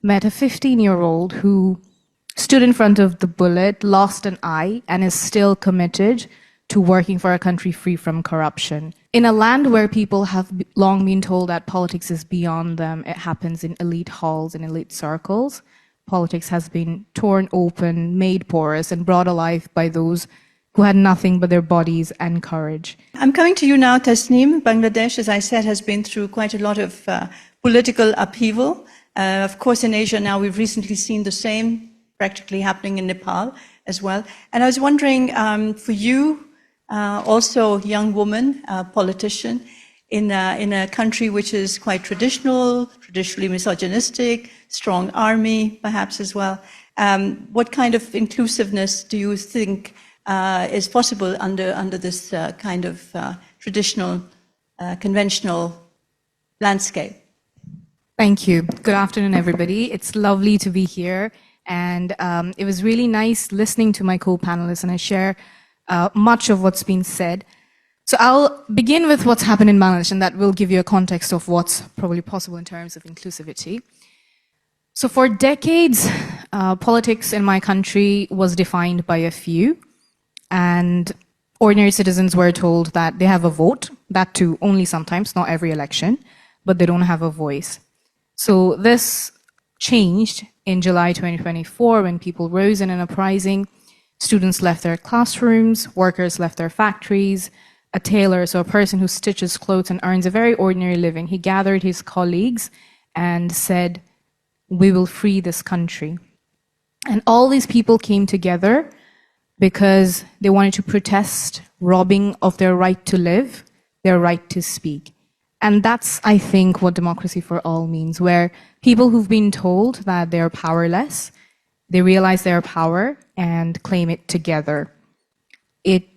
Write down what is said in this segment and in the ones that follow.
met a 15-year-old who stood in front of the bullet, lost an eye, and is still committed to working for a country free from corruption. In a land where people have long been told that politics is beyond them, it happens in elite halls and elite circles, politics has been torn open, made porous, and brought alive by those who had nothing but their bodies and courage. I'm coming to you now, Tasneem. Bangladesh, as I said, has been through quite a lot of political upheaval. Of course, in Asia now, we've recently seen the same practically happening in Nepal as well. And I was wondering, for you, also a young woman, politician, in a country which is quite traditionally misogynistic, strong army, perhaps as well. What kind of inclusiveness do you think is possible under this kind of traditional, conventional landscape? Thank you. Good afternoon, everybody. It's lovely to be here. And it was really nice listening to my co-panelists, and I share much of what's been said. So I'll begin with what's happened in Bangladesh, and that will give you a context of what's probably possible in terms of inclusivity. So for decades, politics in my country was defined by a few, and ordinary citizens were told that they have a vote, that too only sometimes, not every election, but they don't have a voice. So this changed in July 2024 when people rose in an uprising. Students left their classrooms, workers left their factories. A tailor, so a person who stitches clothes and earns a very ordinary living, he gathered his colleagues and said, "We will free this country." And all these people came together because they wanted to protest robbing of their right to live, their right to speak. And that's, I think, what democracy for all means, where people who've been told that they're powerless, they realize their power and claim it together. It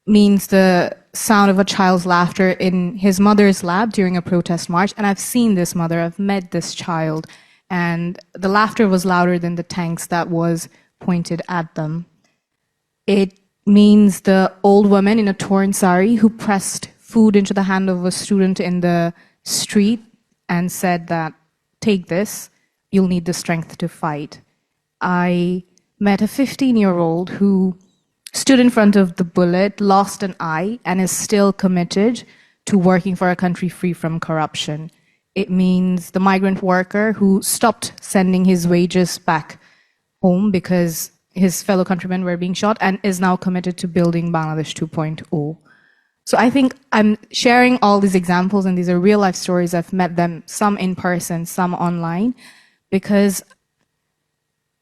means the sound of a child's laughter in his mother's lap during a protest march. And I've seen this mother, I've met this child, and the laughter was louder than the tanks that was pointed at them. It means the old woman in a torn sari who pressed food into the hand of a student in the street and said that, "Take this, you'll need the strength to fight." I met a 15-year-old who stood in front of the bullet, lost an eye, and is still committed to working for a country free from corruption. It means the migrant worker who stopped sending his wages back home because his fellow countrymen were being shot and is now committed to building Bangladesh 2.0. So I think I'm sharing all these examples, and these are real life stories. I've met them, some in person, some online, because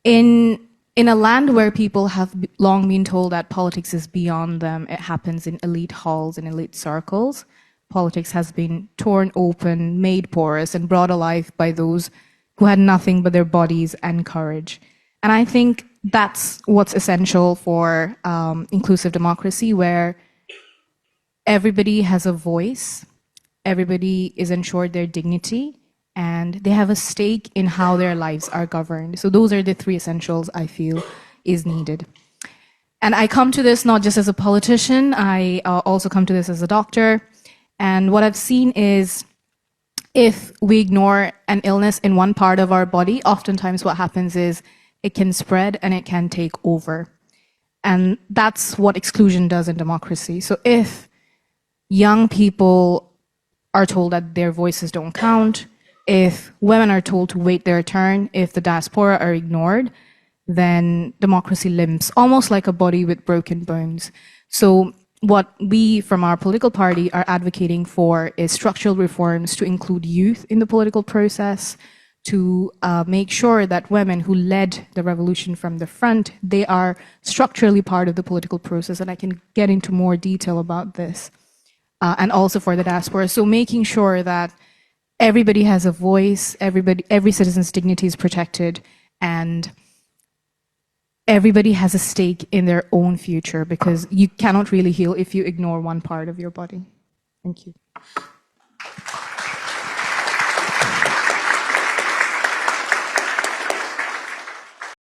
in a land where people have long been told that politics is beyond them, it happens in elite halls and elite circles. Politics has been torn open, made porous, and brought alive by those who had nothing but their bodies and courage. And I think that's what's essential for inclusive democracy, where everybody has a voice, everybody is ensured their dignity, and they have a stake in how their lives are governed. So those are the three essentials I feel is needed. And I come to this not just as a politician, I also come to this as a doctor. And what I've seen is if we ignore an illness in one part of our body, oftentimes what happens is it can spread and it can take over. And that's what exclusion does in democracy. So if young people are told that their voices don't count, if women are told to wait their turn, if the diaspora are ignored, then democracy limps, almost like a body with broken bones. So what we from our political party are advocating for is structural reforms to include youth in the political process, to make sure that women who led the revolution from the front, they are structurally part of the political process, and I can get into more detail about this, and also for the diaspora. So making sure that everybody has a voice, every citizen's dignity is protected, and everybody has a stake in their own future, because you cannot really heal if you ignore one part of your body. Thank you.